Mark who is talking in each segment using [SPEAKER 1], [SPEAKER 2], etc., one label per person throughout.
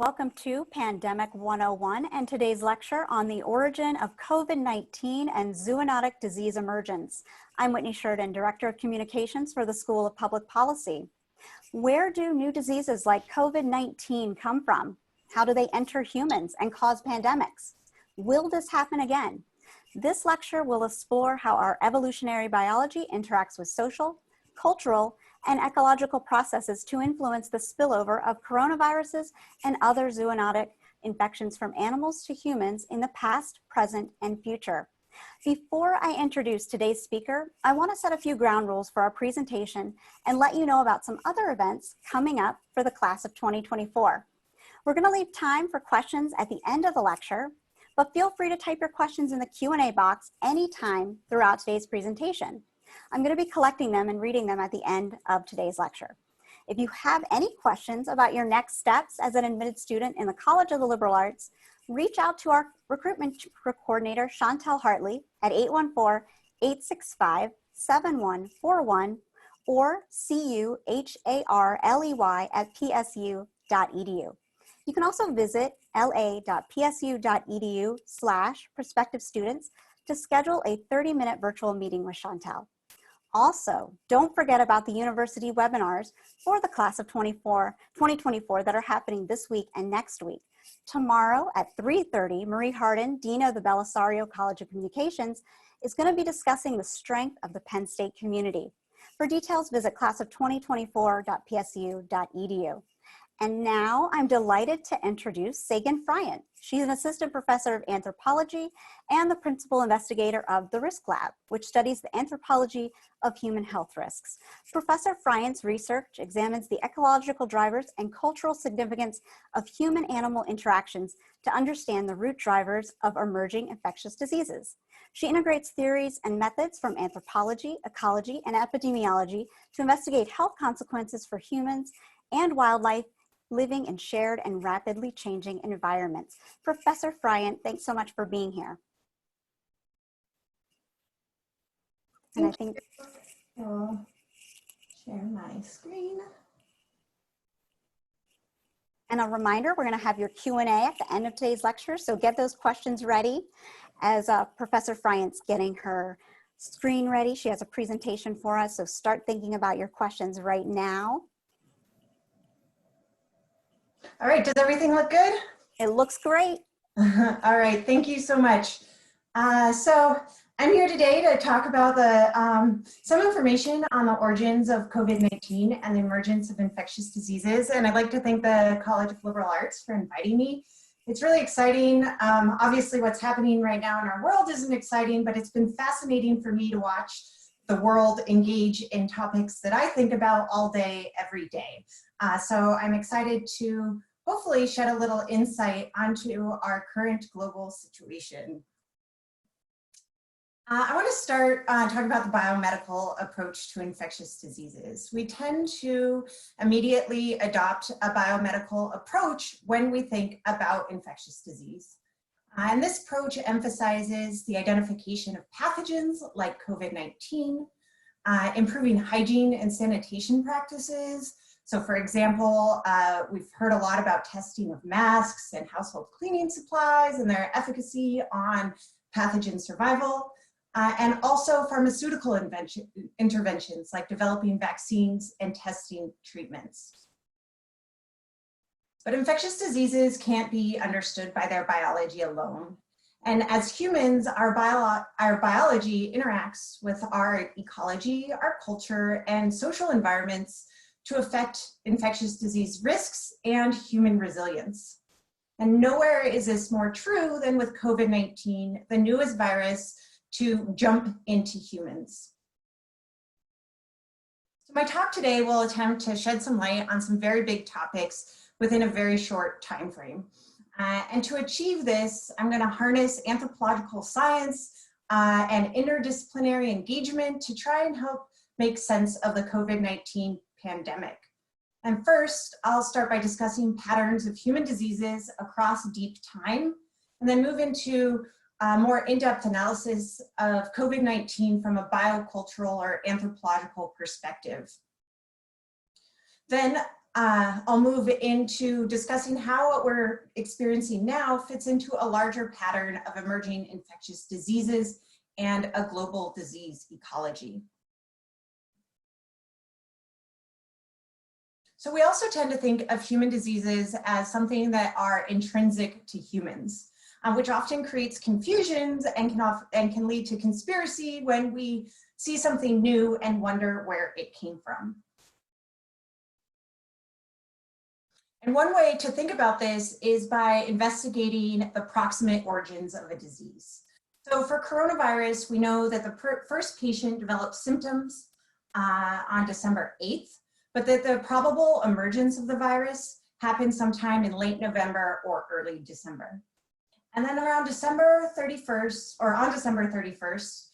[SPEAKER 1] welcome to Pandemic 101 and today's lecture on the origin of COVID-19 and zoonotic disease emergence. I'm Whitney Sheridan, Director of Communications for the School of Public Policy. Where do new diseases like COVID-19 come from? How do they enter humans and cause pandemics? Will this happen again? This lecture will explore how our evolutionary biology interacts with social, cultural, and ecological processes to influence the spillover of coronaviruses and other zoonotic infections from animals to humans in the past, present, and future. Before I introduce today's speaker, I want to set a few ground rules for our presentation and let you know about some other events coming up for the class of 2024. We're going to leave time for questions at the end of the lecture, but feel free to type your questions in the Q&A box anytime throughout today's presentation. I'm going to be collecting them and reading them at the end of today's lecture. If you have any questions about your next steps as an admitted student in the College of the Liberal Arts, reach out to our recruitment coordinator, Chantel Hartley, at 814-865-7141 or cuharley@psu.edu. You can also visit la.psu.edu/prospective students to schedule a 30-minute virtual meeting with Chantel. Also, don't forget about the university webinars for the class of 2024 that are happening this week and next week. Tomorrow at 3:30, Marie Hardin, Dean of the Belisario College of Communications, is going to be discussing the strength of the Penn State community. For details, visit classof2024.psu.edu. And now I'm delighted to introduce Sagen Friant. She's an assistant professor of anthropology and the principal investigator of the Risk Lab, which studies the anthropology of human health risks. Professor Friant's research examines the ecological drivers and cultural significance of human-animal interactions to understand the root drivers of emerging infectious diseases. She integrates theories and methods from anthropology, ecology, and epidemiology to investigate health consequences for humans and wildlife living in shared and rapidly changing environments. Professor Friant, thanks so much for being here. And I think
[SPEAKER 2] I'll share my screen.
[SPEAKER 1] And a reminder, we're going to have your Q&A at the end of today's lecture, so get those questions ready as Professor Friant's getting her screen ready. She has a presentation for us, so start thinking about your questions right now.
[SPEAKER 2] All right, does everything look good?
[SPEAKER 1] It looks great.
[SPEAKER 2] All right, thank you so much. So I'm here today to talk about some information on the origins of COVID-19 and the emergence of infectious diseases. And I'd like to thank the College of Liberal Arts for inviting me. It's really exciting. Obviously, what's happening right now in our world isn't exciting, but it's been fascinating for me to watch the world engage in topics that I think about all day, every day. So I'm excited to hopefully shed a little insight onto our current global situation. I want to start talking about the biomedical approach to infectious diseases. We tend to immediately adopt a biomedical approach when we think about infectious disease. And this approach emphasizes the identification of pathogens like COVID-19, improving hygiene and sanitation practices. So for example, we've heard a lot about testing of masks and household cleaning supplies and their efficacy on pathogen survival, and also pharmaceutical interventions like developing vaccines and testing treatments. But infectious diseases can't be understood by their biology alone. And as humans, our biology interacts with our ecology, our culture, and social environments to affect infectious disease risks and human resilience. And nowhere is this more true than with COVID-19, the newest virus to jump into humans. So my talk today will attempt to shed some light on some very big topics within a very short time frame. And to achieve this, I'm going to harness anthropological science and interdisciplinary engagement to try and help make sense of the COVID-19 pandemic. And first, I'll start by discussing patterns of human diseases across deep time, and then move into more in-depth analysis of COVID-19 from a biocultural or anthropological perspective. Then I'll move into discussing how what we're experiencing now fits into a larger pattern of emerging infectious diseases and a global disease ecology. So we also tend to think of human diseases as something that are intrinsic to humans, which often creates confusions and can lead to conspiracy when we see something new and wonder where it came from. And one way to think about this is by investigating the proximate origins of a disease. So for coronavirus, we know that the first patient developed symptoms on December 8th, but that the probable emergence of the virus happened sometime in late November or early December. And then around December 31st, or on December 31st,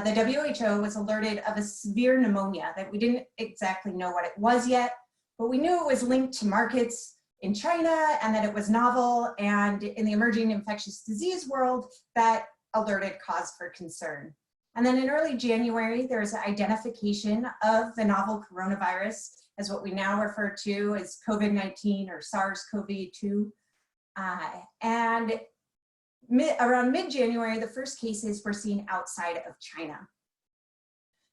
[SPEAKER 2] the WHO was alerted of a severe pneumonia that we didn't exactly know what it was yet, but we knew it was linked to markets in China and that it was novel, and in the emerging infectious disease world, that alerted cause for concern. And then in early January, there was identification of the novel coronavirus as what we now refer to as COVID-19 or SARS-CoV-2. And around mid-January, the first cases were seen outside of China.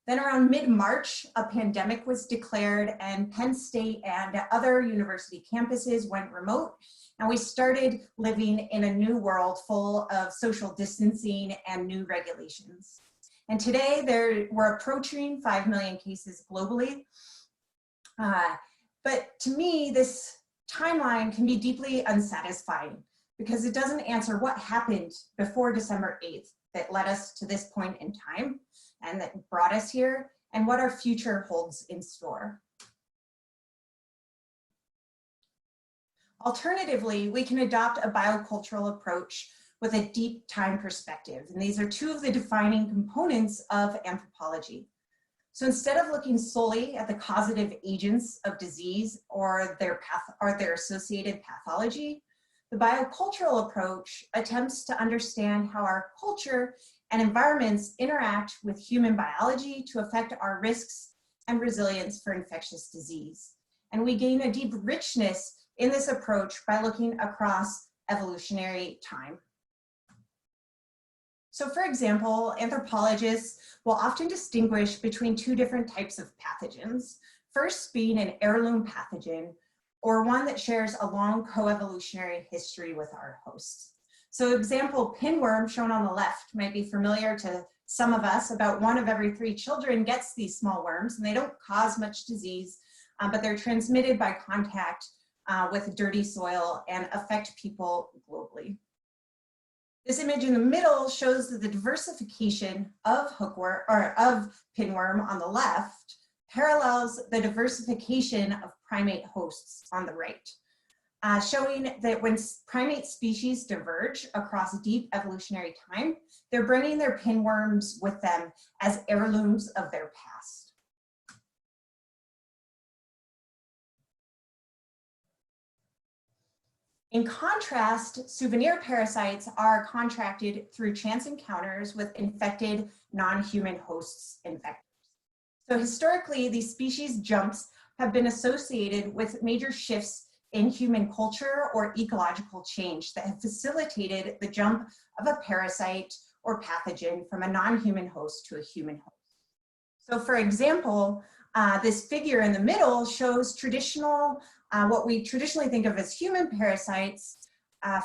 [SPEAKER 2] Then around mid-March, a pandemic was declared and Penn State and other university campuses went remote, and we started living in a new world full of social distancing and new regulations. And today we're approaching 5 million cases globally. But to me, this timeline can be deeply unsatisfying because it doesn't answer what happened before December 8th that led us to this point in time and that brought us here, and what our future holds in store. Alternatively, we can adopt a biocultural approach with a deep time perspective, and these are two of the defining components of anthropology. So instead of looking solely at the causative agents of disease or their associated pathology, the biocultural approach attempts to understand how our culture and environments interact with human biology to affect our risks and resilience for infectious disease. And we gain a deep richness in this approach by looking across evolutionary time. So for example, anthropologists will often distinguish between two different types of pathogens. First being an heirloom pathogen, or one that shares a long coevolutionary history with our hosts. So example, pinworm shown on the left might be familiar to some of us. About 1 of every 3 children gets these small worms, and they don't cause much disease, but they're transmitted by contact with dirty soil and affect people globally. This image in the middle shows that the diversification of hookworm, or of pinworm on the left, parallels the diversification of primate hosts on the right, showing that when primate species diverge across deep evolutionary time, they're bringing their pinworms with them as heirlooms of their past. In contrast, souvenir parasites are contracted through chance encounters with infected non-human hosts and vectors. So historically, these species jumps have been associated with major shifts in human culture or ecological change that have facilitated the jump of a parasite or pathogen from a non-human host to a human host. So for example, this figure in the middle shows what we traditionally think of as human parasites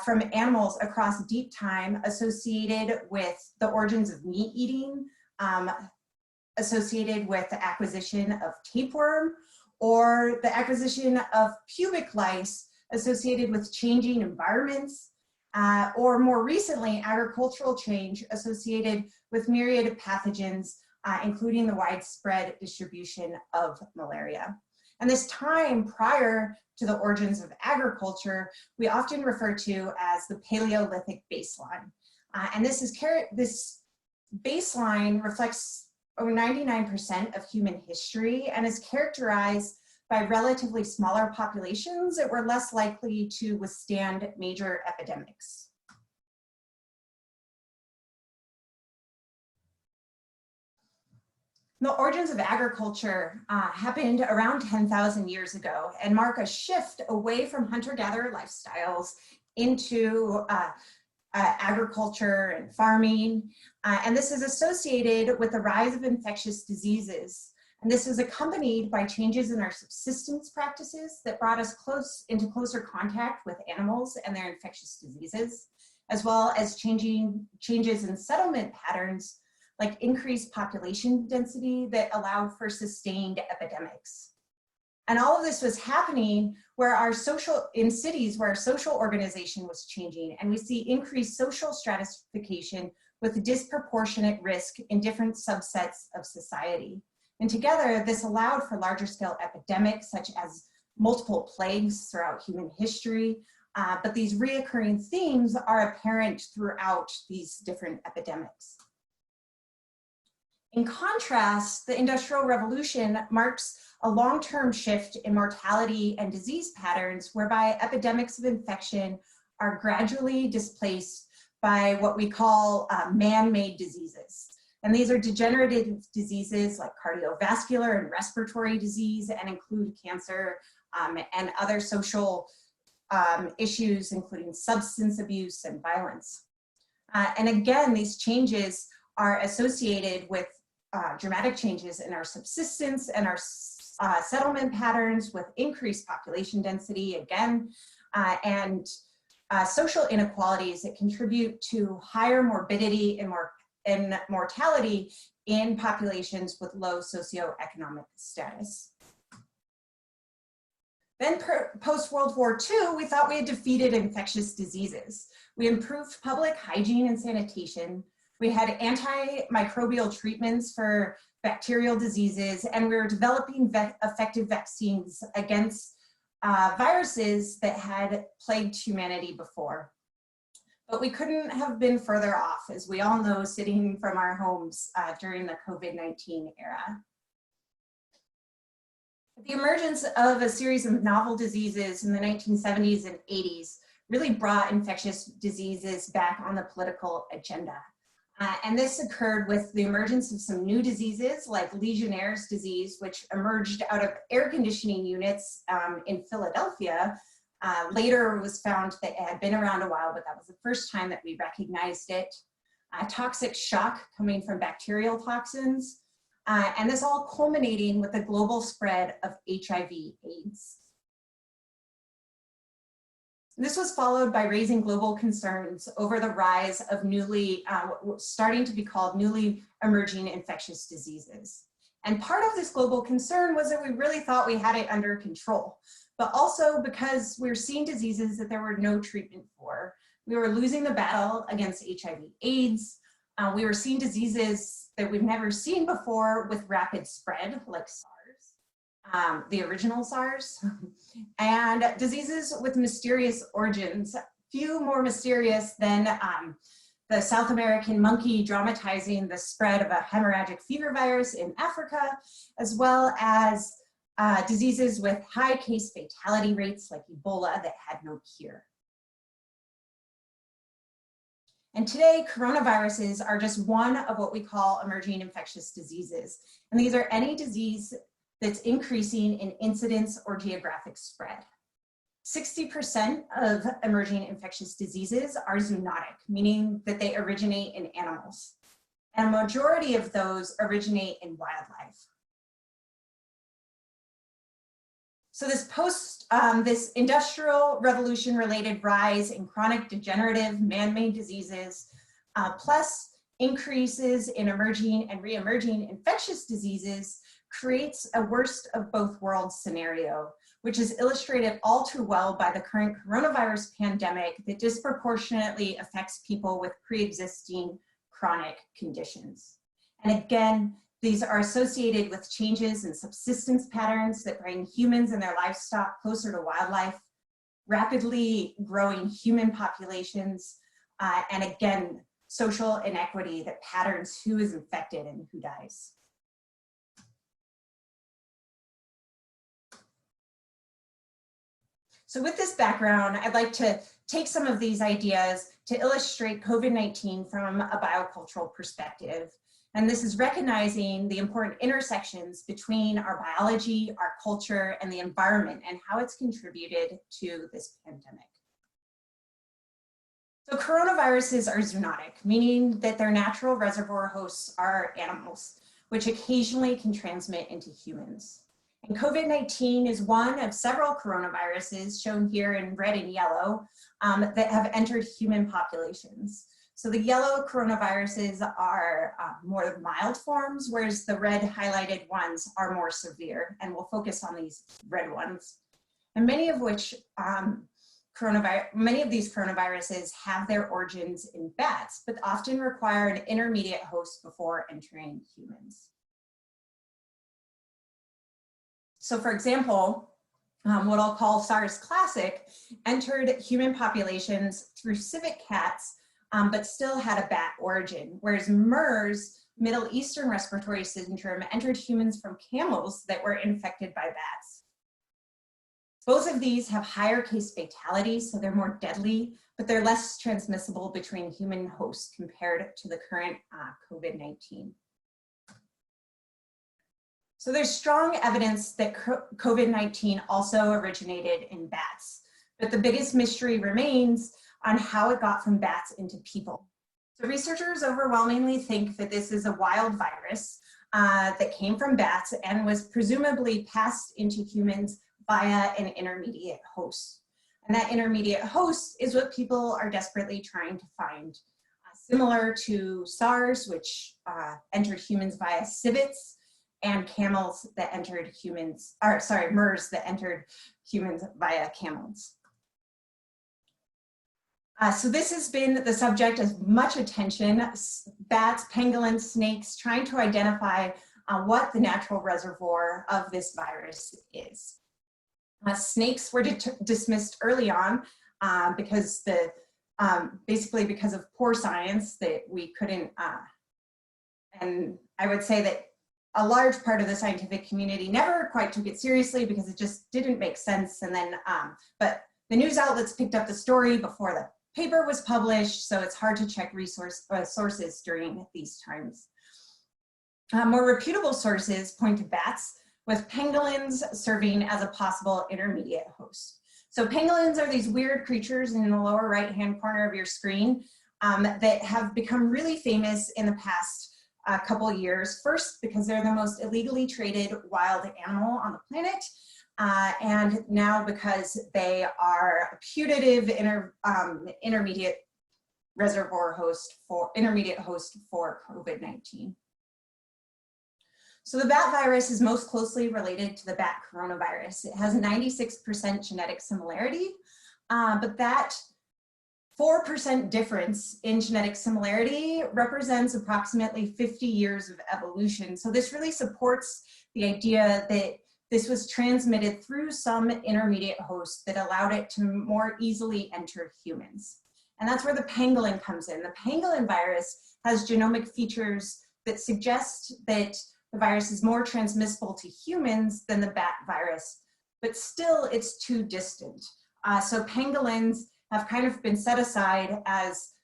[SPEAKER 2] from animals across deep time associated with the origins of meat eating, associated with the acquisition of tapeworm, or the acquisition of pubic lice associated with changing environments, or more recently, agricultural change associated with myriad pathogens, including the widespread distribution of malaria. And this time prior to the origins of agriculture, we often refer to as the Paleolithic baseline. And this baseline reflects over 99% of human history and is characterized by relatively smaller populations that were less likely to withstand major epidemics. The origins of agriculture happened around 10,000 years ago and mark a shift away from hunter-gatherer lifestyles into agriculture and farming. And this is associated with the rise of infectious diseases. And this is accompanied by changes in our subsistence practices that brought us into closer contact with animals and their infectious diseases, as well as changes in settlement patterns like increased population density that allowed for sustained epidemics. And all of this was happening in cities where our social organization was changing, and we see increased social stratification with disproportionate risk in different subsets of society. And together, this allowed for larger scale epidemics such as multiple plagues throughout human history, but these reoccurring themes are apparent throughout these different epidemics. In contrast, the Industrial Revolution marks a long-term shift in mortality and disease patterns whereby epidemics of infection are gradually displaced by what we call man-made diseases. And these are degenerative diseases like cardiovascular and respiratory disease and include cancer and other social issues, including substance abuse and violence. And again, these changes are associated with dramatic changes in our subsistence and our settlement patterns with increased population density, again, and social inequalities that contribute to higher morbidity and mortality in populations with low socioeconomic status. Then post-World War II, we thought we had defeated infectious diseases. We improved public hygiene and sanitation. We had antimicrobial treatments for bacterial diseases, and we were developing effective vaccines against viruses that had plagued humanity before. But we couldn't have been further off, as we all know, sitting from our homes during the COVID-19 era. The emergence of a series of novel diseases in the 1970s and 80s really brought infectious diseases back on the political agenda. And this occurred with the emergence of some new diseases like Legionnaire's disease, which emerged out of air conditioning units in Philadelphia. Later it was found that it had been around a while, but that was the first time that we recognized it. Toxic shock coming from bacterial toxins, and this all culminating with the global spread of HIV/AIDS. This was followed by raising global concerns over the rise of starting to be called newly emerging infectious diseases. And part of this global concern was that we really thought we had it under control, but also because we were seeing diseases that there were no treatment for. We were losing the battle against HIV/AIDS. We were seeing diseases that we've never seen before with rapid spread, like SARS, the original SARS, and diseases with mysterious origins, few more mysterious than the South American monkey dramatizing the spread of a hemorrhagic fever virus in Africa, as well as diseases with high case fatality rates like Ebola that had no cure. And today, coronaviruses are just one of what we call emerging infectious diseases. And these are any disease that's increasing in incidence or geographic spread. 60% of emerging infectious diseases are zoonotic, meaning that they originate in animals. And a majority of those originate in wildlife. So this industrial revolution related rise in chronic degenerative man-made diseases, plus increases in emerging and re-emerging infectious diseases creates a worst of both worlds scenario, which is illustrated all too well by the current coronavirus pandemic that disproportionately affects people with pre-existing chronic conditions. And again, these are associated with changes in subsistence patterns that bring humans and their livestock closer to wildlife, rapidly growing human populations, and again, social inequity that patterns who is infected and who dies. So with this background, I'd like to take some of these ideas to illustrate COVID-19 from a biocultural perspective. And this is recognizing the important intersections between our biology, our culture, and the environment, and how it's contributed to this pandemic. So coronaviruses are zoonotic, meaning that their natural reservoir hosts are animals, which occasionally can transmit into humans. And COVID-19 is one of several coronaviruses, shown here in red and yellow, that have entered human populations. So the yellow coronaviruses are more mild forms, whereas the red highlighted ones are more severe, and we'll focus on these red ones. And many of these coronaviruses have their origins in bats, but often require an intermediate host before entering humans. So for example, what I'll call SARS Classic entered human populations through civet cats, but still had a bat origin, whereas MERS, Middle Eastern Respiratory Syndrome, entered humans from camels that were infected by bats. Both of these have higher case fatality, so they're more deadly, but they're less transmissible between human hosts compared to the current COVID-19. So there's strong evidence that COVID-19 also originated in bats, but the biggest mystery remains on how it got from bats into people. So researchers overwhelmingly think that this is a wild virus that came from bats and was presumably passed into humans via an intermediate host. And that intermediate host is what people are desperately trying to find. Similar to SARS, which entered humans via civets, and camels that entered humans, or sorry, MERS that entered humans via camels. So this has been the subject of much attention: bats, pangolins, snakes, trying to identify what the natural reservoir of this virus is. Snakes were dismissed early on because basically because of poor science that we couldn't, and I would say that a large part of the scientific community never quite took it seriously because it just didn't make sense. And then, but the news outlets picked up the story before the paper was published, so it's hard to check sources during these times. More reputable sources point to bats, with pangolins serving as a possible intermediate host. So pangolins are these weird creatures in the lower right-hand corner of your screen that have become really famous in the past couple of years. First, because they're the most illegally traded wild animal on the planet, and now because they are a putative intermediate host for COVID-19. So the bat virus is most closely related to the bat coronavirus. It has 96% genetic similarity, but that 4% difference in genetic similarity represents approximately 50 years of evolution. So this really supports the idea that this was transmitted through some intermediate host that allowed it to more easily enter humans. And that's where the pangolin comes in. The pangolin virus has genomic features that suggest that the virus is more transmissible to humans than the bat virus, but still it's too distant. So pangolins have kind of been set aside as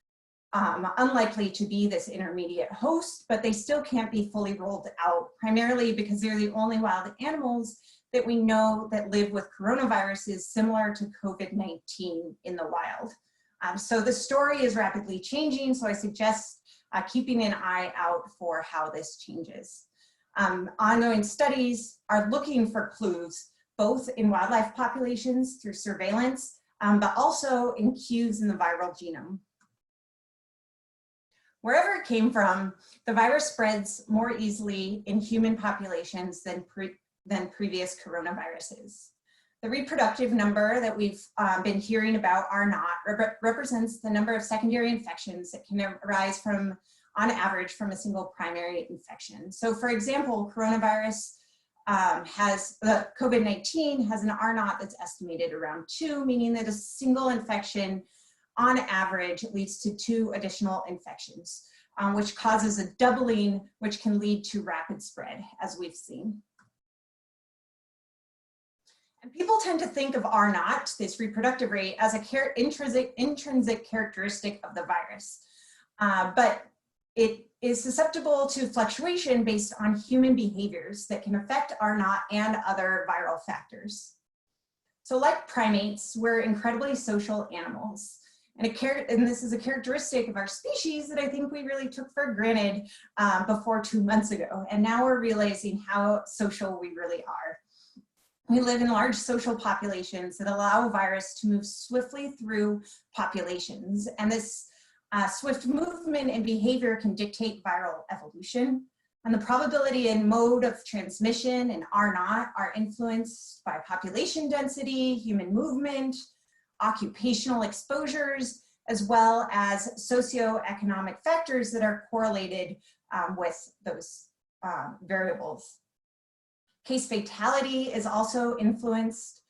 [SPEAKER 2] unlikely to be this intermediate host, but they still can't be fully ruled out, primarily because they're the only wild animals that we know that live with coronaviruses similar to COVID-19 in the wild. So the story is rapidly changing, so I suggest keeping an eye out for how this changes. Ongoing studies are looking for clues, both in wildlife populations through surveillance, but also in cues in the viral genome. Wherever it came from, the virus spreads more easily in human populations than previous coronaviruses. The reproductive number that we've been hearing about, R0, represents the number of secondary infections that can arise from, on average, from a single primary infection. So for example, COVID-19 has an R0 that's estimated around 2, meaning that a single infection on average leads to 2 additional infections, which causes a doubling, which can lead to rapid spread, as we've seen. And people tend to think of R0, this reproductive rate, as an intrinsic characteristic of the virus. But it is susceptible to fluctuation based on human behaviors that can affect R naught and other viral factors. So like primates, we're incredibly social animals. And this is a characteristic of our species that I think we really took for granted before 2 months ago. And now we're realizing how social we really are. We live in large social populations that allow a virus to move swiftly through populations. And this swift movement and behavior can dictate viral evolution. And the probability and mode of transmission and R naught are influenced by population density, human movement, occupational exposures, as well as socioeconomic factors that are correlated with those variables. Case fatality is also influenced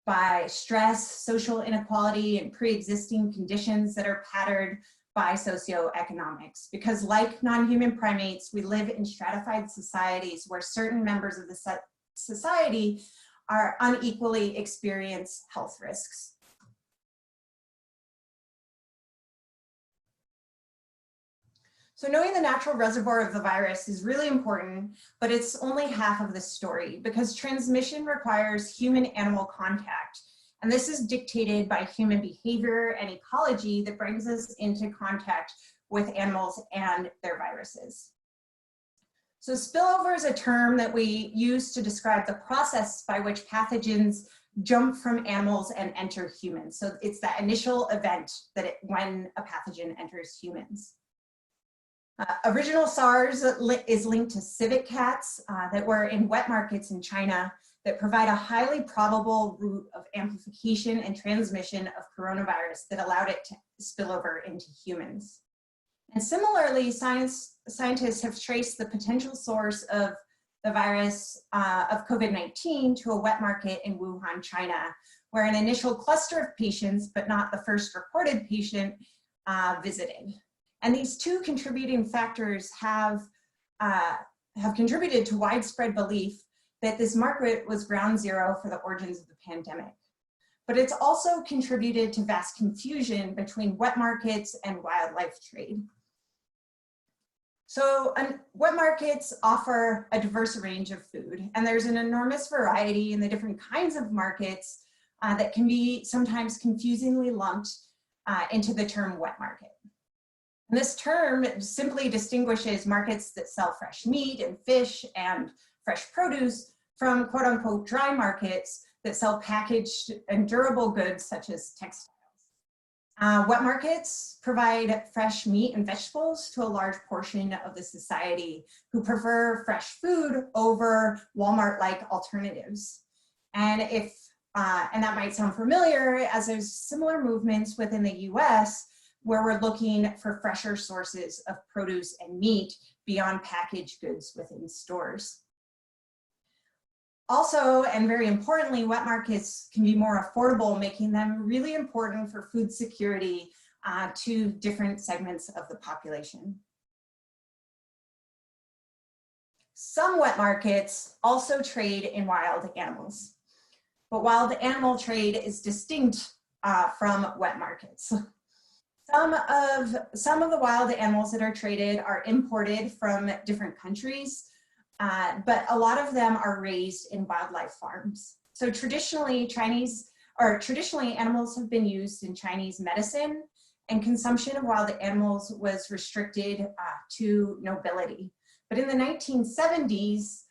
[SPEAKER 2] by stress, social inequality, and pre-existing conditions that are patterned by socioeconomics. Because like non-human primates, we live in stratified societies where certain members of the society are unequally experience health risks. So knowing the natural reservoir of the virus is really important, but it's only half of the story because transmission requires human-animal contact. And this is dictated by human behavior and ecology that brings us into contact with animals and their viruses. So spillover is a term that we use to describe the process by which pathogens jump from animals and enter humans. So it's that initial event that when a pathogen enters humans. Original SARS is linked to civet cats that were in wet markets in China that provide a highly probable route of amplification and transmission of coronavirus that allowed it to spill over into humans. And similarly, scientists have traced the potential source of the virus of COVID-19 to a wet market in Wuhan, China, where an initial cluster of patients, but not the first recorded patient, visited. And these two contributing factors have contributed to widespread belief that this market was ground zero for the origins of the pandemic. But it's also contributed to vast confusion between wet markets and wildlife trade. So wet markets offer a diverse range of food, and there's an enormous variety in the different kinds of markets that can be sometimes confusingly lumped into the term wet market. And this term simply distinguishes markets that sell fresh meat and fish and fresh produce from quote unquote dry markets that sell packaged and durable goods such as textiles. Wet markets provide fresh meat and vegetables to a large portion of the society who prefer fresh food over Walmart-like alternatives. And that might sound familiar as there's similar movements within the US where we're looking for fresher sources of produce and meat beyond packaged goods within stores. Also, and very importantly, wet markets can be more affordable, making them really important for food security to different segments of the population. Some wet markets also trade in wild animals, but wild animal trade is distinct from wet markets. Some of the wild animals that are traded are imported from different countries, but a lot of them are raised in wildlife farms. So traditionally, animals have been used in Chinese medicine, and consumption of wild animals was restricted to nobility. But in the 1970s,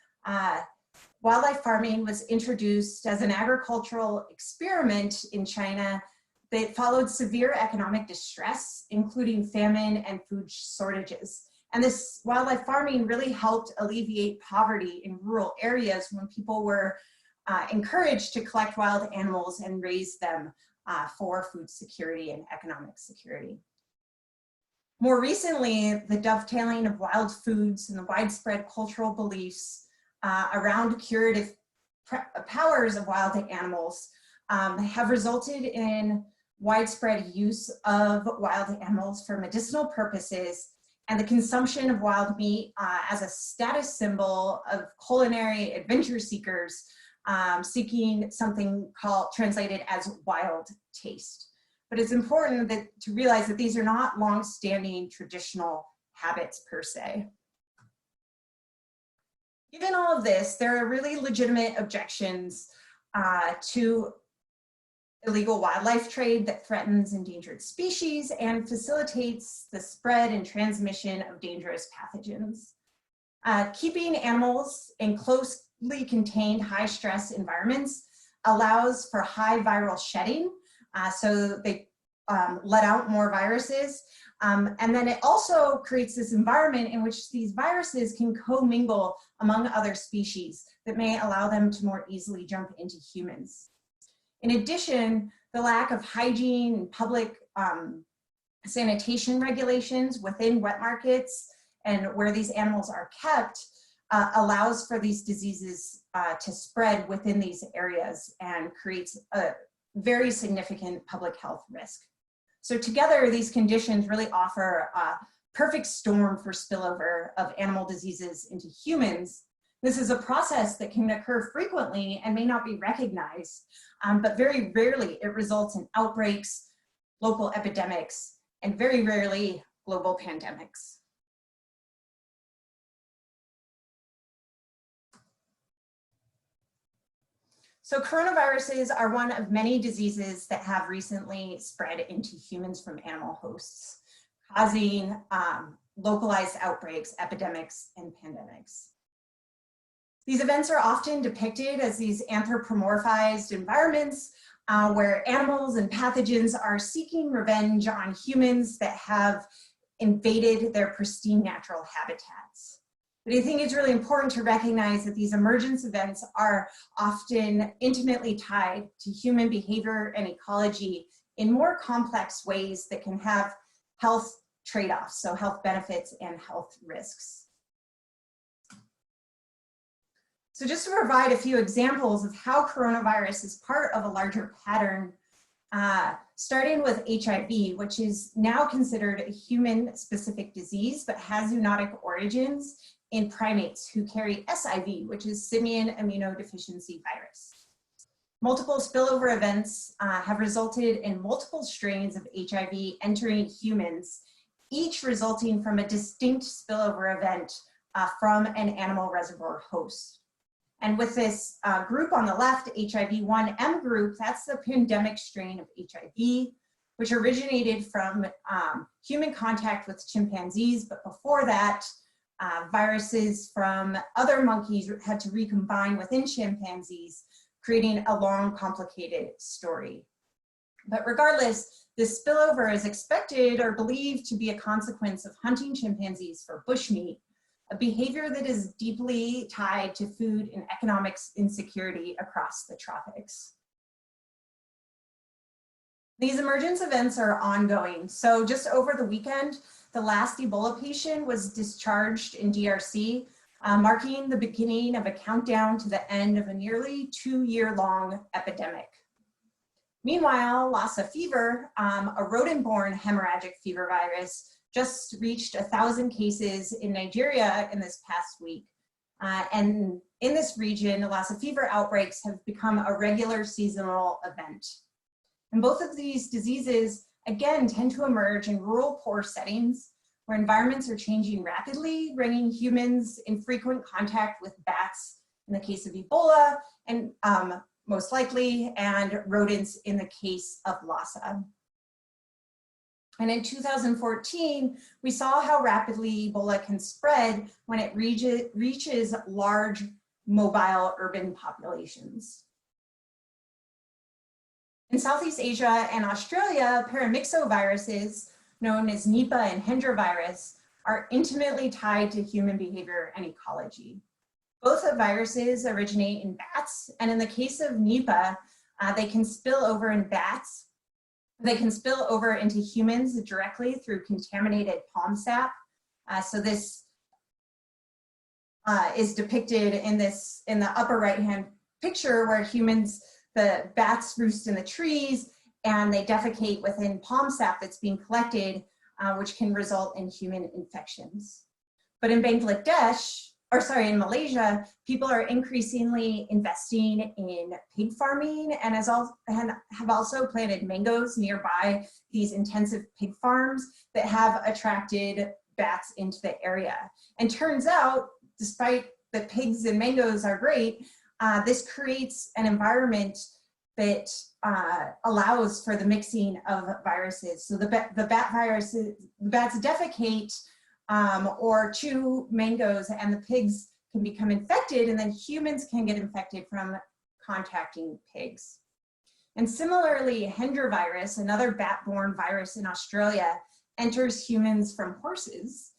[SPEAKER 2] wildlife farming was introduced as an agricultural experiment in China that followed severe economic distress, including famine and food shortages. And this wildlife farming really helped alleviate poverty in rural areas when people were encouraged to collect wild animals and raise them for food security and economic security. More recently, the dovetailing of wild foods and the widespread cultural beliefs around curative powers of wild animals have resulted in widespread use of wild animals for medicinal purposes and the consumption of wild meat as a status symbol of culinary adventure seekers seeking something translated as wild taste. but it's important to realize that these are not long-standing traditional habits per se. Given all of this, there are really legitimate objections to illegal wildlife trade that threatens endangered species and facilitates the spread and transmission of dangerous pathogens. Keeping animals in closely contained high-stress environments allows for high viral shedding, so they let out more viruses. And then it also creates this environment in which these viruses can commingle among other species that may allow them to more easily jump into humans. In addition, the lack of hygiene and public sanitation regulations within wet markets and where these animals are kept allows for these diseases to spread within these areas and creates a very significant public health risk. So together, these conditions really offer a perfect storm for spillover of animal diseases into humans. This is a process that can occur frequently and may not be recognized, but very rarely it results in outbreaks, local epidemics, and very rarely global pandemics. So coronaviruses are one of many diseases that have recently spread into humans from animal hosts, causing localized outbreaks, epidemics, and pandemics. These events are often depicted as these anthropomorphized environments where animals and pathogens are seeking revenge on humans that have invaded their pristine natural habitats. But I think it's really important to recognize that these emergence events are often intimately tied to human behavior and ecology in more complex ways that can have health trade-offs, so health benefits and health risks. So just to provide a few examples of how coronavirus is part of a larger pattern, starting with HIV, which is now considered a human-specific disease, but has zoonotic origins in primates who carry SIV, which is simian immunodeficiency virus. Multiple spillover events have resulted in multiple strains of HIV entering humans, each resulting from a distinct spillover event from an animal reservoir host. And with this group on the left, HIV-1M group, that's the pandemic strain of HIV, which originated from human contact with chimpanzees, but before that, viruses from other monkeys had to recombine within chimpanzees, creating a long, complicated story. But regardless, this spillover is expected or believed to be a consequence of hunting chimpanzees for bushmeat, a behavior that is deeply tied to food and economic insecurity across the tropics. These emergence events are ongoing. So just over the weekend, the last Ebola patient was discharged in DRC, marking the beginning of a countdown to the end of a nearly 2-year-long epidemic. Meanwhile, Lassa fever, a rodent-borne hemorrhagic fever virus, just reached 1,000 cases in Nigeria in this past week. And in this region, Lassa fever outbreaks have become a regular seasonal event. And both of these diseases, again, tend to emerge in rural, poor settings where environments are changing rapidly, bringing humans in frequent contact with bats in the case of Ebola, and most likely, and rodents in the case of Lassa. And in 2014, we saw how rapidly Ebola can spread when it reaches large mobile urban populations. In Southeast Asia and Australia, paramyxoviruses, known as Nipah and Hendra virus, are intimately tied to human behavior and ecology. Both the viruses originate in bats, and in the case of Nipah, they can spill over in bats. They can spill over into humans directly through contaminated palm sap. So this is depicted in the upper right-hand picture where the bats roost in the trees and they defecate within palm sap that's being collected, which can result in human infections. But in Bangladesh, in Malaysia, people are increasingly investing in pig farming and have also planted mangoes nearby these intensive pig farms that have attracted bats into the area. And turns out, despite the pigs and mangoes are great, this creates an environment that allows for the mixing of viruses. So the bats defecate or chew mangoes, and the pigs can become infected, and then humans can get infected from contacting pigs. And similarly, Hendra virus, another bat-borne virus in Australia, enters humans from horses.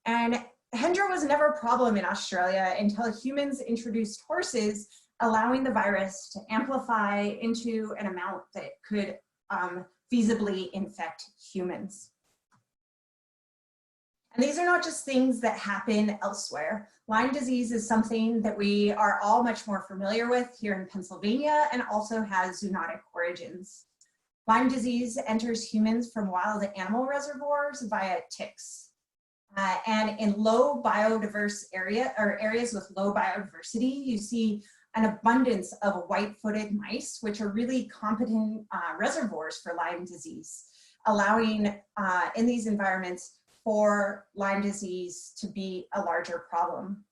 [SPEAKER 2] And Hendra was never a problem in Australia until humans introduced horses, allowing the virus to amplify into an amount that could feasibly infect humans. And these are not just things that happen elsewhere. Lyme disease is something that we are all much more familiar with here in Pennsylvania and also has zoonotic origins. Lyme disease enters humans from wild animal reservoirs via ticks. And in low biodiverse areas with low biodiversity, you see an abundance of white-footed mice, which are really competent reservoirs for Lyme disease, allowing in these environments for Lyme disease to be a larger problem.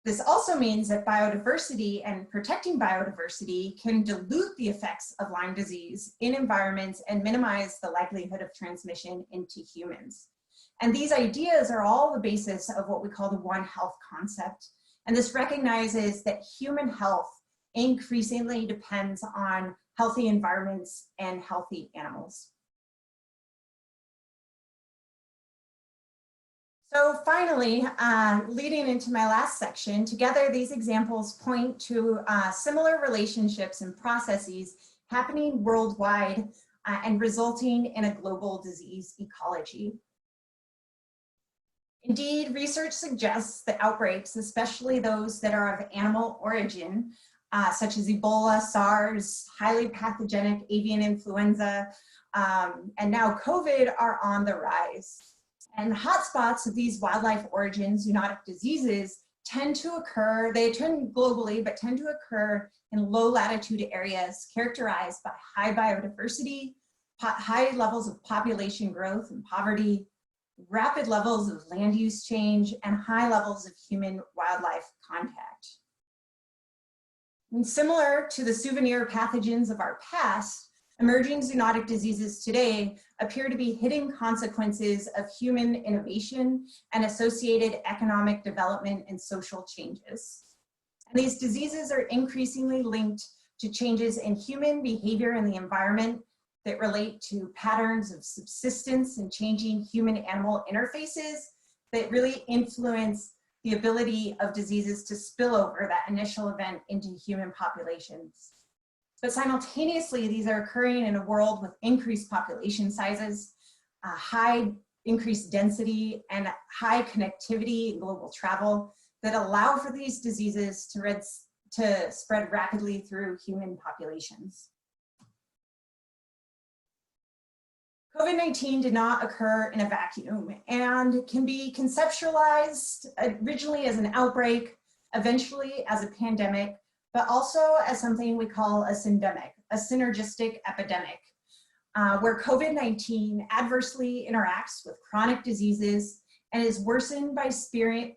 [SPEAKER 2] This also means that biodiversity and protecting biodiversity can dilute the effects of Lyme disease in environments and minimize the likelihood of transmission into humans. And these ideas are all the basis of what we call the One Health concept. And this recognizes that human health increasingly depends on healthy environments and healthy animals. So finally, leading into my last section, together these examples point to similar relationships and processes happening worldwide and resulting in a global disease ecology. Indeed, research suggests that outbreaks, especially those that are of animal origin, such as Ebola, SARS, highly pathogenic avian influenza, and now COVID, are on the rise. And hotspots of these wildlife origin zoonotic diseases tend to occur, they tend globally, but tend to occur in low latitude areas characterized by high biodiversity, high levels of population growth and poverty, rapid levels of land use change, and high levels of human-wildlife contact. And similar to the souvenir pathogens of our past, emerging zoonotic diseases today appear to be hidden consequences of human innovation and associated economic development and social changes. And these diseases are increasingly linked to changes in human behavior in the environment that relate to patterns of subsistence and changing human-animal interfaces that really influence the ability of diseases to spill over that initial event into human populations. But simultaneously, these are occurring in a world with increased population sizes, high increased density, and high connectivity and global travel that allow for these diseases to spread rapidly through human populations. COVID-19 did not occur in a vacuum and can be conceptualized originally as an outbreak, eventually as a pandemic, but also as something we call a syndemic, a synergistic epidemic, where COVID-19 adversely interacts with chronic diseases and is worsened by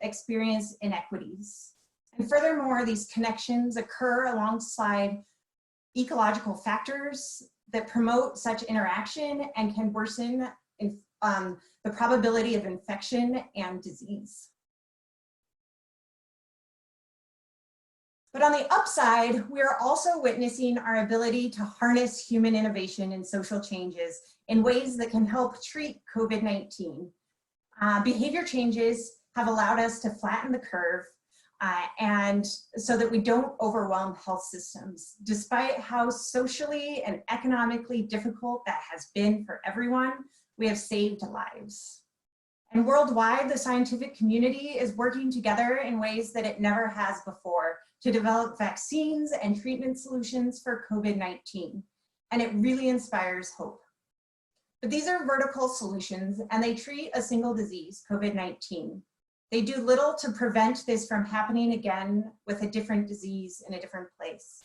[SPEAKER 2] experience inequities. And furthermore, these connections occur alongside ecological factors that promote such interaction and can worsen the probability of infection and disease. But on the upside, we are also witnessing our ability to harness human innovation and social changes in ways that can help treat COVID-19. Behavior changes have allowed us to flatten the curve and so that we don't overwhelm health systems, despite how socially and economically difficult that has been for everyone. We have saved lives. And worldwide, the scientific community is working together in ways that it never has before to develop vaccines and treatment solutions for COVID-19. And it really inspires hope. But these are vertical solutions and they treat a single disease, COVID-19. they do little to prevent this from happening again with a different disease in a different place.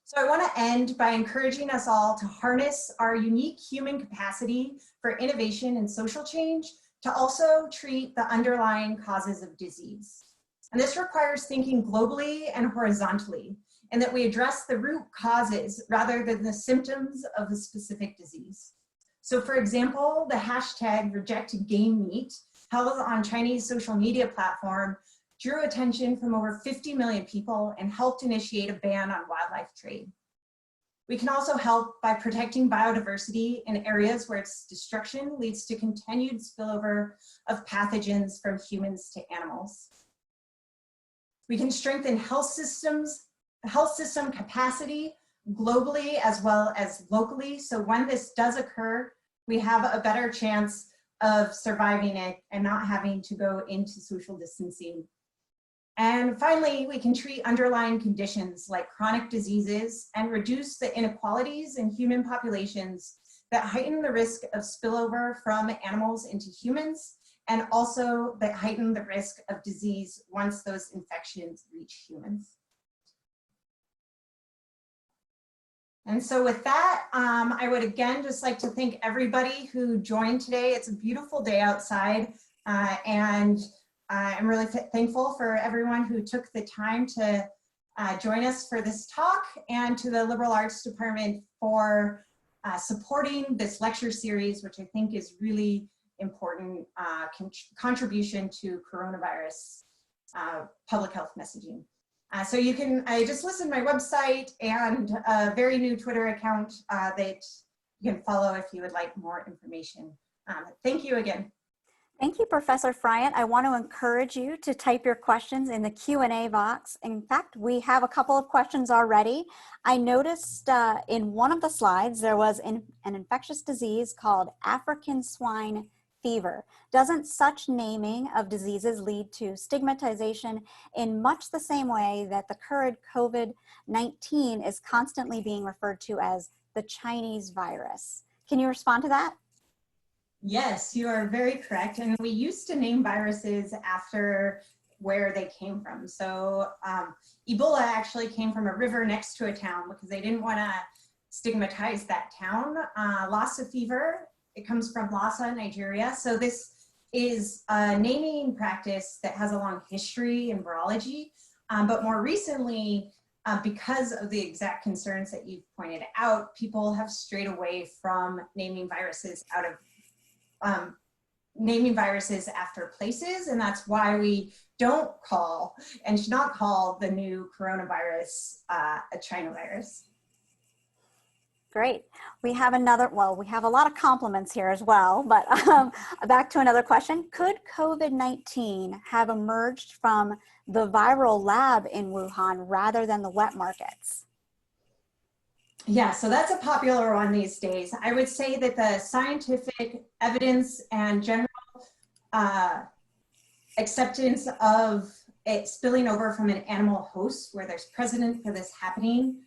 [SPEAKER 2] So I want to end by encouraging us all to harness our unique human capacity for innovation and social change to also treat the underlying causes of disease. And this requires thinking globally and horizontally, and that we address the root causes rather than the symptoms of a specific disease. So for example, the hashtag #RejectGameMeat held on Chinese social media platform drew attention from over 50 million people and helped initiate a ban on wildlife trade. We can also help by protecting biodiversity in areas where its destruction leads to continued spillover of pathogens from humans to animals. We can strengthen health system capacity globally as well as locally. So when this does occur, we have a better chance of surviving it and not having to go into social distancing. And finally, we can treat underlying conditions like chronic diseases and reduce the inequalities in human populations that heighten the risk of spillover from animals into humans, and also that heighten the risk of disease once those infections reach humans. And so with that, I would again just like to thank everybody who joined today. It's a beautiful day outside, and I'm really thankful for everyone who took the time to join us for this talk, and to the Liberal Arts Department for supporting this lecture series, which I think is really important contribution to coronavirus public health messaging. So you can, I just listed my website and a very new Twitter account that you can follow if you would like more information. Thank you again.
[SPEAKER 1] Thank you, Professor Friant. I want to encourage you to type your questions in the Q&A box. In fact, we have a couple of questions already. I noticed in one of the slides, there was an infectious disease called African swine fever. Doesn't such naming of diseases lead to stigmatization in much the same way that the current COVID-19 is constantly being referred to as the Chinese virus? Can you respond to that?
[SPEAKER 2] Yes, you are very correct. And we used to name viruses after where they came from. So Ebola actually came from a river next to a town because they didn't want to stigmatize that town. Lassa fever, it comes from Lassa, Nigeria. So this is a naming practice that has a long history in virology, but more recently, because of the exact concerns that you've pointed out, people have strayed away from naming viruses out of naming viruses after places, and that's why we don't call and should not call the new coronavirus a China virus.
[SPEAKER 1] Great. We have another, well, we have a lot of compliments here as well, but back to another question. Could COVID-19 have emerged from the viral lab in Wuhan rather than the wet markets?
[SPEAKER 2] Yeah, so that's a popular one these days. I would say that the scientific evidence and general acceptance of it spilling over from an animal host where there's precedent for this happening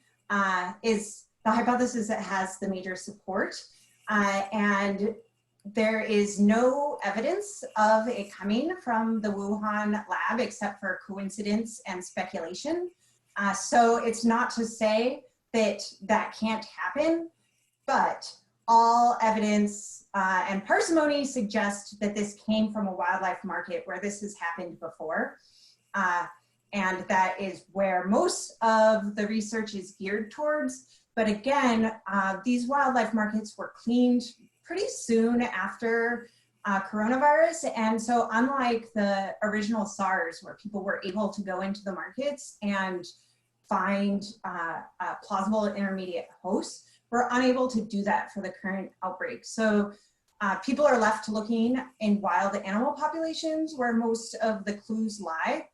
[SPEAKER 2] is the hypothesis that has the major support. And there is no evidence of it coming from the Wuhan lab except for coincidence and speculation. So it's not to say that that can't happen, but all evidence and parsimony suggest that this came from a wildlife market where this has happened before. And that is where most of the research is geared towards. But again, these wildlife markets were cleaned pretty soon after coronavirus. And so unlike the original SARS, where people were able to go into the markets and find plausible intermediate hosts, we're unable to do that for the current outbreak. So people are left looking in wild animal populations where most of the clues lie.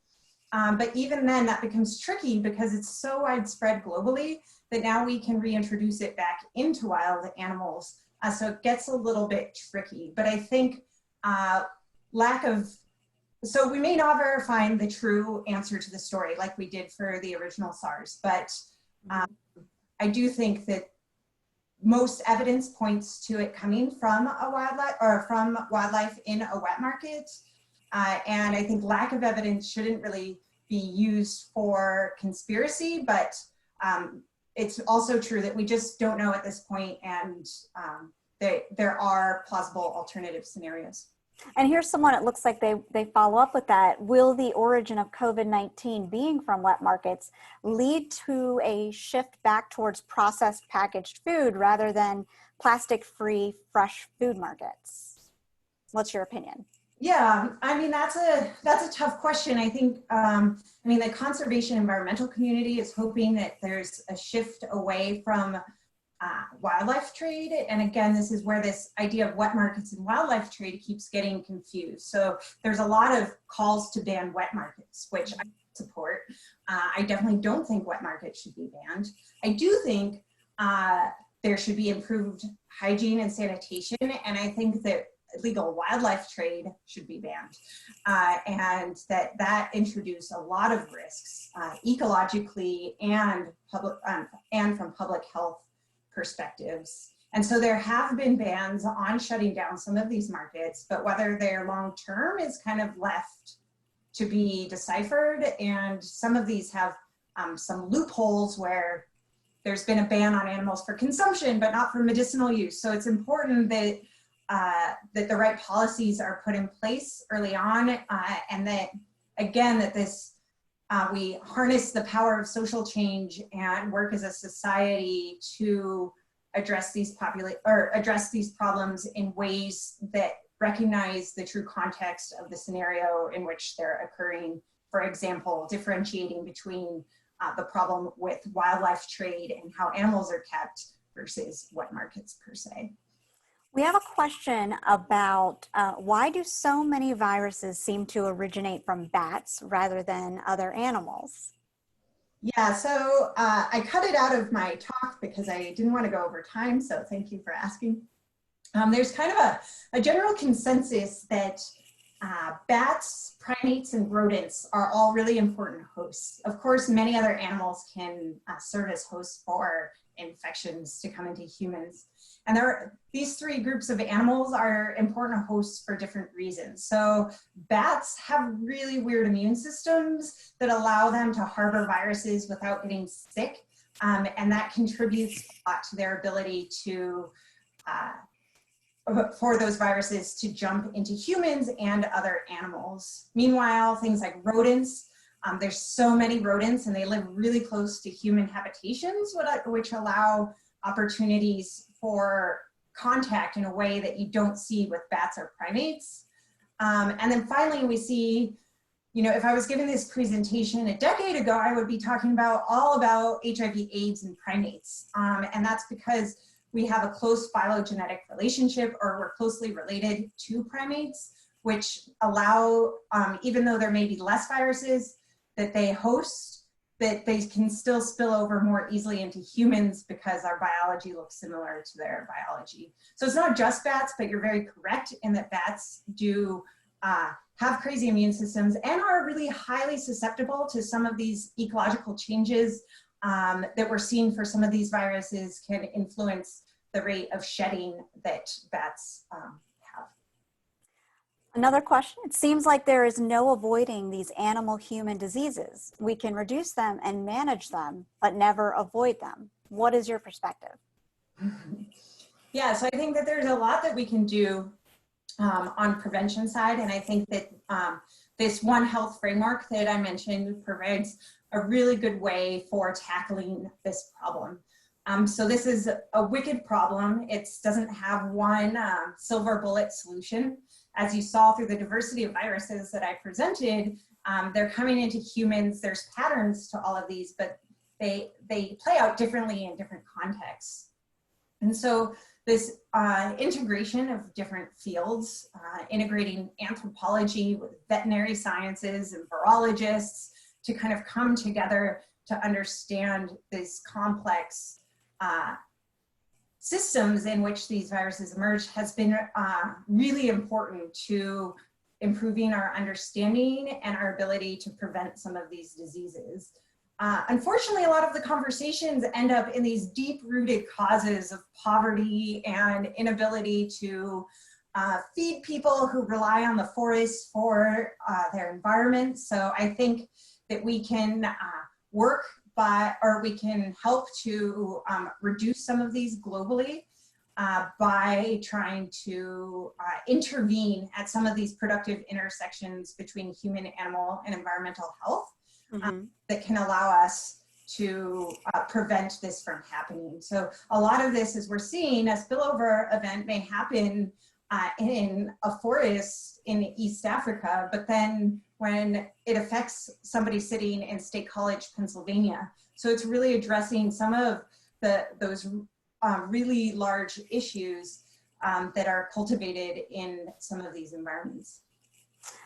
[SPEAKER 2] But even then that becomes tricky because it's so widespread globally that now we can reintroduce it back into wild animals. So it gets a little bit tricky, but I think so we may never find the true answer to the story like we did for the original SARS, but I do think that most evidence points to it coming from a wildlife or from wildlife in a wet market. And I think lack of evidence shouldn't really be used for conspiracy, but it's also true that we just don't know at this point, and there are plausible alternative scenarios.
[SPEAKER 1] And here's someone, it looks like they follow up with that. Will the origin of COVID-19 being from wet markets lead to a shift back towards processed packaged food rather than plastic-free fresh food markets? What's your opinion?
[SPEAKER 2] Yeah, I mean, that's a tough question. I think, the conservation environmental community is hoping that there's a shift away from wildlife trade. And again, this is where this idea of wet markets and wildlife trade keeps getting confused. So there's a lot of calls to ban wet markets, which I support. I definitely don't think wet markets should be banned. I do think there should be improved hygiene and sanitation. And I think that illegal wildlife trade should be banned, and that introduced a lot of risks ecologically and from public health perspectives. And so there have been bans on shutting down some of these markets, but whether they're long-term is kind of left to be deciphered. And some of these have some loopholes where there's been a ban on animals for consumption, but not for medicinal use. So it's important that that the right policies are put in place early on, and that, again, that we harness the power of social change and work as a society to address these problems in ways that recognize the true context of the scenario in which they're occurring. For example, differentiating between the problem with wildlife trade and how animals are kept versus wet markets per se.
[SPEAKER 1] We have a question about why do so many viruses seem to originate from bats rather than other animals?
[SPEAKER 2] Yeah, so I cut it out of my talk because I didn't want to go over time, so thank you for asking. There's kind of a general consensus that bats, primates, and rodents are all really important hosts. Of course, many other animals can serve as hosts for infections to come into humans. And these three groups of animals are important hosts for different reasons. So bats have really weird immune systems that allow them to harbor viruses without getting sick. And that contributes a lot to their ability to, for those viruses to jump into humans and other animals. Meanwhile, things like rodents, there's so many rodents and they live really close to human habitations, which allow opportunities for contact in a way that you don't see with bats or primates. And then finally, we see, if I was giving this presentation a decade ago, I would be talking all about HIV/AIDS in primates. And that's because we have a close phylogenetic relationship, or we're closely related to primates, which allow, even though there may be less viruses that they host, that they can still spill over more easily into humans because our biology looks similar to their biology. So it's not just bats, but you're very correct in that bats do have crazy immune systems and are really highly susceptible to some of these ecological changes that we're seeing for some of these viruses can influence the rate of shedding that bats have.
[SPEAKER 1] Another question, it seems like there is no avoiding these animal-human diseases. We can reduce them and manage them, but never avoid them. What is your perspective?
[SPEAKER 2] Yeah, so I think that there's a lot that we can do on prevention side. And I think that this One Health framework that I mentioned provides a really good way for tackling this problem. So this is a wicked problem. It doesn't have one silver bullet solution. As you saw through the diversity of viruses that I presented, they're coming into humans. There's patterns to all of these, but they play out differently in different contexts. And so this integration of different fields, integrating anthropology with veterinary sciences and virologists to kind of come together to understand this complex systems in which these viruses emerge has been really important to improving our understanding and our ability to prevent some of these diseases. Unfortunately, a lot of the conversations end up in these deep-rooted causes of poverty and inability to feed people who rely on the forests for their environment. So I think that we can work or we can help to reduce some of these globally by trying to intervene at some of these productive intersections between human, animal, and environmental health that can allow us to prevent this from happening. So a lot of this, as we're seeing, a spillover event may happen in a forest in East Africa, but then when it affects somebody sitting in State College, Pennsylvania. So it's really addressing some of those really large issues that are cultivated in some of these environments.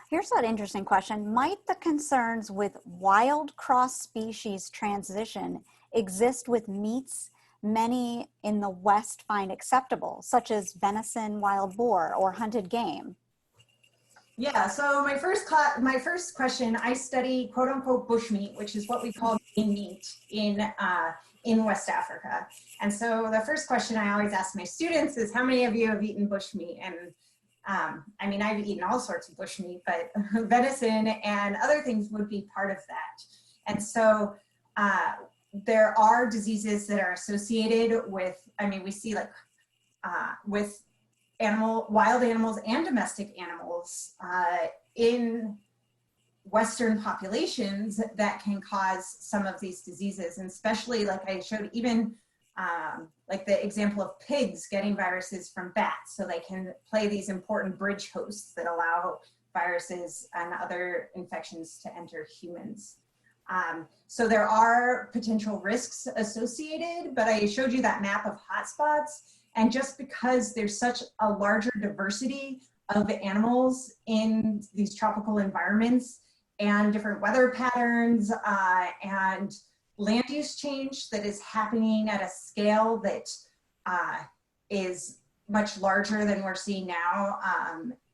[SPEAKER 1] Here's an interesting question. Might the concerns with wild cross-species transition exist with meats many in the West find acceptable, such as venison, wild boar, or hunted game?
[SPEAKER 2] Yeah, so my first question, I study quote unquote bushmeat, which is what we call game meat in West Africa. And so the first question I always ask my students is, how many of you have eaten bushmeat? And I mean, I've eaten all sorts of bushmeat, but venison and other things would be part of that. And so there are diseases that are associated with, I mean, we see like with wild animals and domestic animals in Western populations that can cause some of these diseases, and especially like I showed, even like the example of pigs getting viruses from bats, so they can play these important bridge hosts that allow viruses and other infections to enter humans. So there are potential risks associated, but I showed you that map of hotspots, and just because there's such a larger diversity of animals in these tropical environments and different weather patterns and land use change that is happening at a scale that is much larger than we're seeing now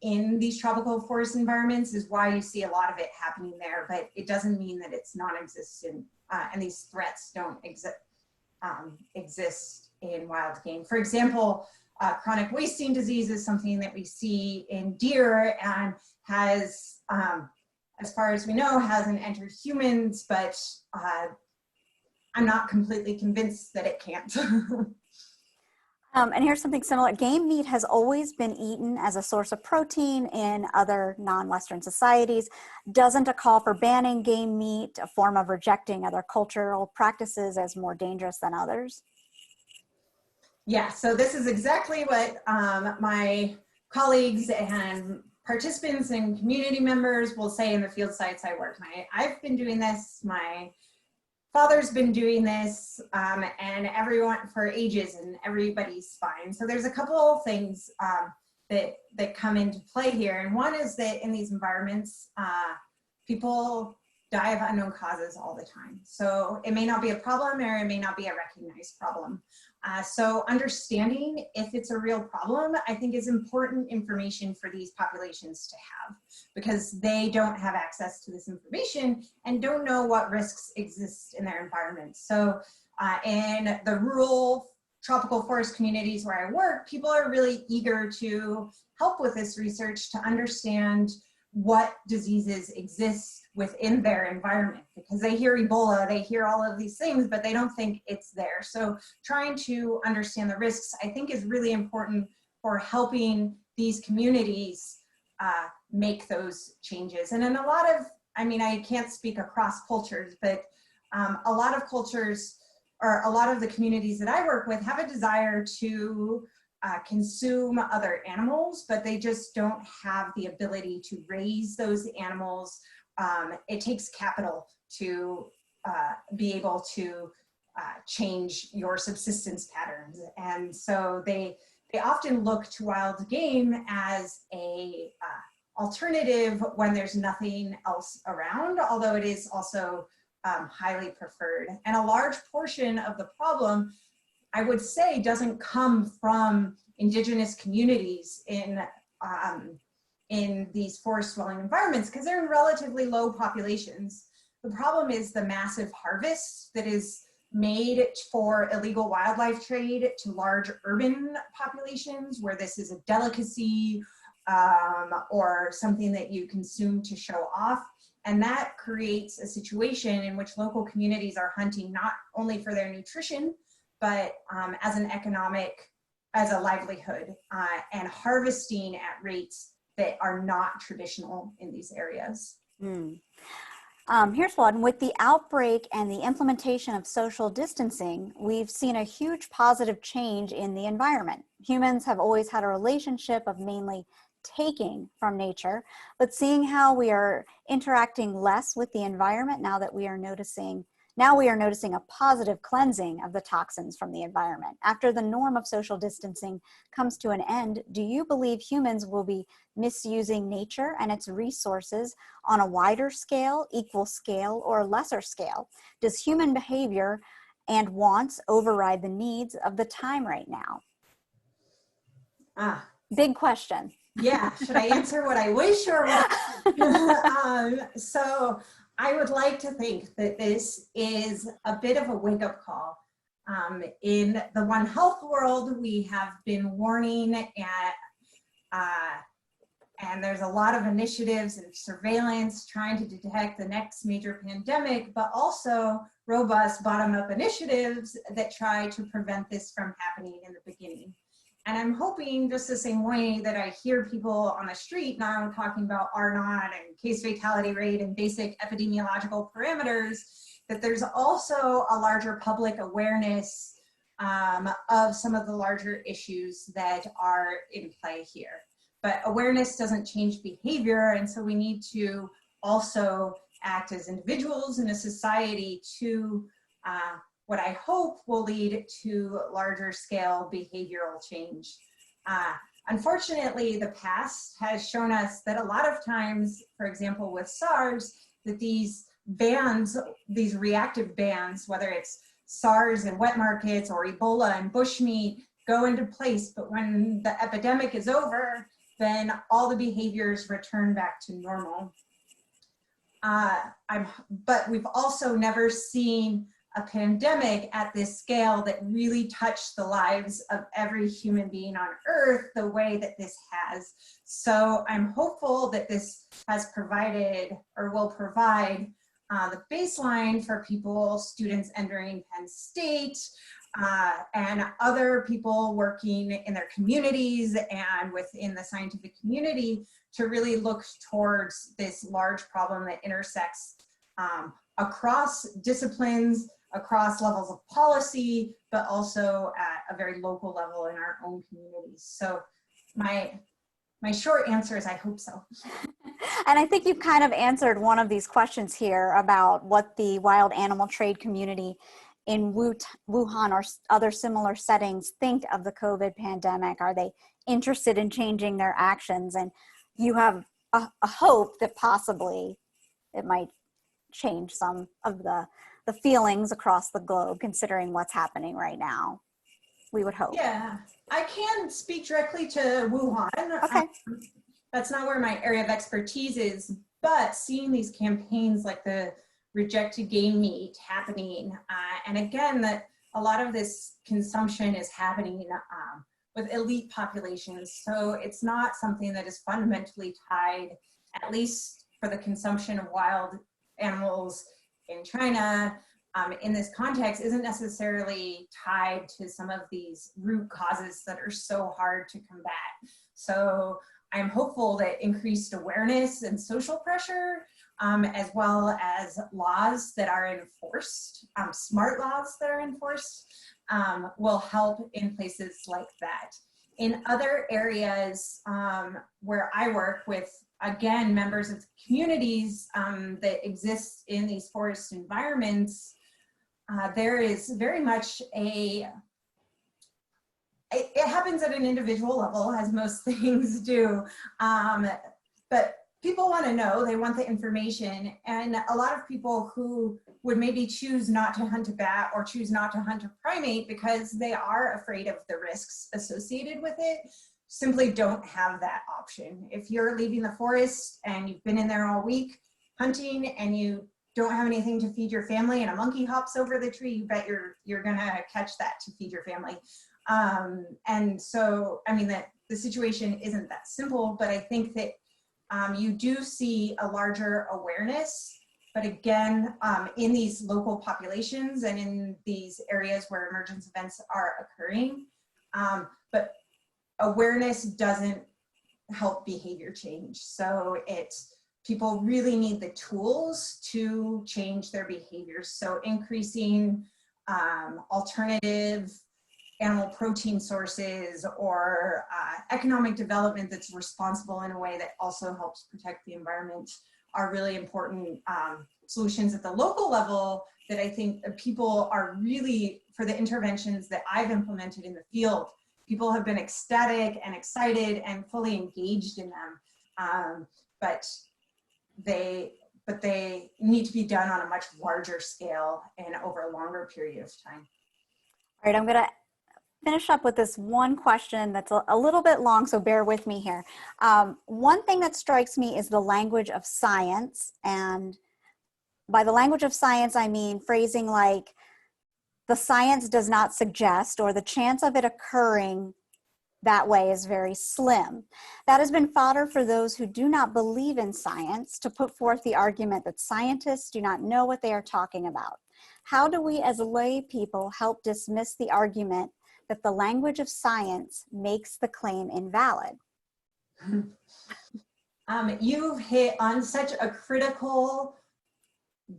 [SPEAKER 2] in these tropical forest environments, is why you see a lot of it happening there. But it doesn't mean that it's non-existent and these threats don't exist in wild game. For example, chronic wasting disease is something that we see in deer and has, as far as we know, hasn't entered humans, but I'm not completely convinced that it can't.
[SPEAKER 1] And here's something similar. Game meat has always been eaten as a source of protein in other non-Western societies. Doesn't a call for banning game meat a form of rejecting other cultural practices as more dangerous than others?
[SPEAKER 2] Yeah, so this is exactly what my colleagues and participants and community members will say in the field sites I work. I've been doing this, my father's been doing this, and everyone for ages, and everybody's fine. So there's a couple of things that come into play here. And one is that in these environments, people die of unknown causes all the time. So it may not be a problem, or it may not be a recognized problem. So understanding if it's a real problem, I think, is important information for these populations to have, because they don't have access to this information and don't know what risks exist in their environment. So in the rural tropical forest communities where I work, people are really eager to help with this research to understand what diseases exist within their environment, because they hear Ebola, they hear all of these things, but they don't think it's there. So trying to understand the risks, I think, is really important for helping these communities make those changes. And in a lot of, I mean, I can't speak across cultures, but a lot of cultures, or a lot of the communities that I work with, have a desire to consume other animals, but they just don't have the ability to raise those animals. It takes capital to be able to change your subsistence patterns. And so they often look to wild game as a alternative when there's nothing else around, although it is also highly preferred. And a large portion of the problem, I would say, doesn't come from indigenous communities in these forest dwelling environments, because they're in relatively low populations. The problem is the massive harvest that is made for illegal wildlife trade to large urban populations where this is a delicacy or something that you consume to show off. And that creates a situation in which local communities are hunting not only for their nutrition, but as an economic, as a livelihood, and harvesting at rates that are not traditional in these areas.
[SPEAKER 1] Here's one. With the outbreak and the implementation of social distancing, we've seen a huge positive change in the environment. Humans have always had a relationship of mainly taking from nature, but seeing how we are interacting less with the environment now that we are noticing a positive cleansing of the toxins from the environment. After the norm of social distancing comes to an end, do you believe humans will be misusing nature and its resources on a wider scale, equal scale, or lesser scale? Does human behavior and wants override the needs of the time right now? Big question.
[SPEAKER 2] Yeah, should I answer what I wish or what? So I would like to think that this is a bit of a wake-up call. In the One Health world, we have been warning, and there's a lot of initiatives and surveillance trying to detect the next major pandemic, but also robust bottom-up initiatives that try to prevent this from happening in the beginning. And I'm hoping, just the same way that I hear people on the street now talking about R0 and case fatality rate and basic epidemiological parameters, that there's also a larger public awareness of some of the larger issues that are in play here. But awareness doesn't change behavior, and so we need to also act as individuals in a society to what I hope will lead to larger scale behavioral change. Unfortunately, the past has shown us that a lot of times, for example, with SARS, that these bans, these reactive bans, whether it's SARS and wet markets or Ebola and bushmeat, go into place. But when the epidemic is over, then all the behaviors return back to normal. But we've also never seen a pandemic at this scale that really touched the lives of every human being on Earth the way that this has. So I'm hopeful that this has provided or will provide the baseline for people, students entering Penn State, and other people working in their communities and within the scientific community to really look towards this large problem that intersects across disciplines, across levels of policy, but also at a very local level in our own communities. So my short answer is I hope so.
[SPEAKER 1] And I think you've kind of answered one of these questions here about what the wild animal trade community in Wuhan or other similar settings think of the COVID pandemic. Are they interested in changing their actions? And you have a hope that possibly it might change some of the feelings across the globe, considering what's happening right now. We would hope.
[SPEAKER 2] Yeah, I can speak directly to Wuhan.
[SPEAKER 1] Okay.
[SPEAKER 2] That's not where my area of expertise is, but seeing these campaigns like the rejected game meat happening, and again, that a lot of this consumption is happening with elite populations. So it's not something that is fundamentally tied, at least for the consumption of wild animals in China, in this context, isn't necessarily tied to some of these root causes that are so hard to combat. So I'm hopeful that increased awareness and social pressure, as well as laws that are enforced, smart laws that are enforced, will help in places like that. In other areas where I work with, again, members of communities that exist in these forest environments, there is very much it happens at an individual level, as most things do, but people want to know, they want the information, and a lot of people who would maybe choose not to hunt a bat or choose not to hunt a primate because they are afraid of the risks associated with it, simply don't have that option. If you're leaving the forest and you've been in there all week hunting and you don't have anything to feed your family and a monkey hops over the tree, you bet you're gonna catch that to feed your family. And so, I mean, that the situation isn't that simple, but I think that you do see a larger awareness, but again, in these local populations and in these areas where emergence events are occurring, but awareness doesn't help behavior change. So people really need the tools to change their behaviors. So increasing alternative animal protein sources or economic development that's responsible in a way that also helps protect the environment are really important solutions at the local level that I think people are really, for the interventions that I've implemented in the field, people have been ecstatic and excited and fully engaged in them. But they need to be done on a much larger scale and over a longer period of time.
[SPEAKER 1] All right, I'm gonna finish up with this one question that's a little bit long, so bear with me here. One thing that strikes me is the language of science. And by the language of science, I mean phrasing like the science does not suggest, or the chance of it occurring that way is very slim. That has been fodder for those who do not believe in science to put forth the argument that scientists do not know what they are talking about. How do we as lay people help dismiss the argument that the language of science makes the claim invalid?
[SPEAKER 2] You've hit on such a critical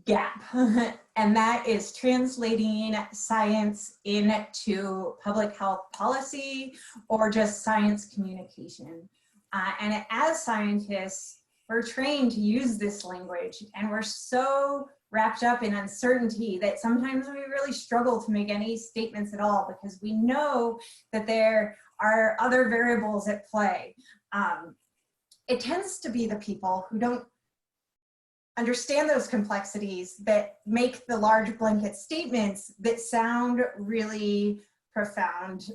[SPEAKER 2] gap, and that is translating science into public health policy or just science communication. And as scientists, we're trained to use this language, and we're so wrapped up in uncertainty that sometimes we really struggle to make any statements at all because we know that there are other variables at play. It tends to be the people who don't understand those complexities that make the large blanket statements that sound really profound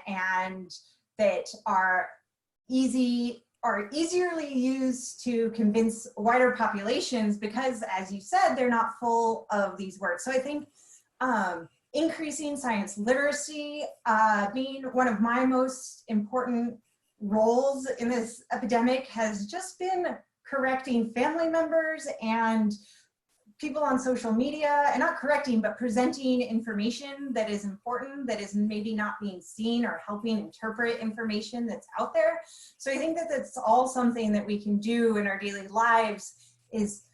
[SPEAKER 2] and that are easily used to convince wider populations because, as you said, they're not full of these words. So I think increasing science literacy being one of my most important roles in this epidemic has just been correcting family members and people on social media, and not correcting, but presenting information that is important, that is maybe not being seen, or helping interpret information that's out there. So I think that that's all something that we can do in our daily lives is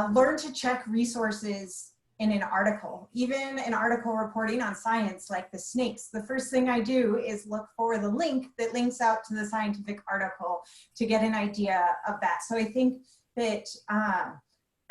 [SPEAKER 2] learn to check resources in an article, even an article reporting on science like the snakes. The first thing I do is look for the link that links out to the scientific article to get an idea of that. So I think that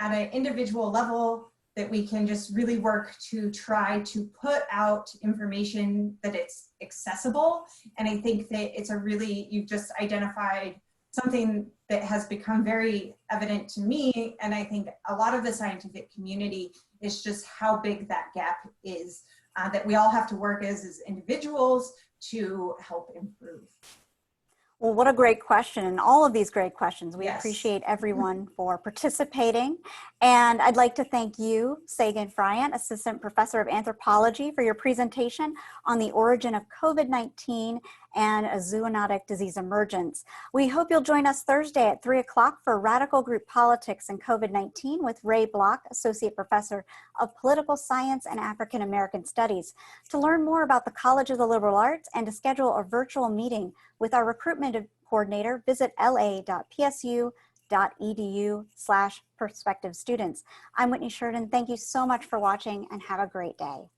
[SPEAKER 2] at an individual level that we can just really work to try to put out information that it's accessible. And I think that it's you've just identified something that has become very evident to me, and I think a lot of the scientific community, is just how big that gap is that we all have to work as individuals to help improve.
[SPEAKER 1] Well, what a great question, and all of these great questions. We
[SPEAKER 2] Yes.
[SPEAKER 1] appreciate everyone for participating. And I'd like to thank you, Sagen Friant, Assistant Professor of Anthropology, for your presentation on the origin of COVID-19 and a zoonotic disease emergence. We hope you'll join us Thursday at 3 o'clock for Radical Group Politics and COVID-19 with Ray Block, Associate Professor of Political Science and African American Studies. To learn more about the College of the Liberal Arts and to schedule a virtual meeting with our recruitment coordinator, visit la.psu.edu/prospective students. I'm Whitney Sheridan. Thank you so much for watching and have a great day.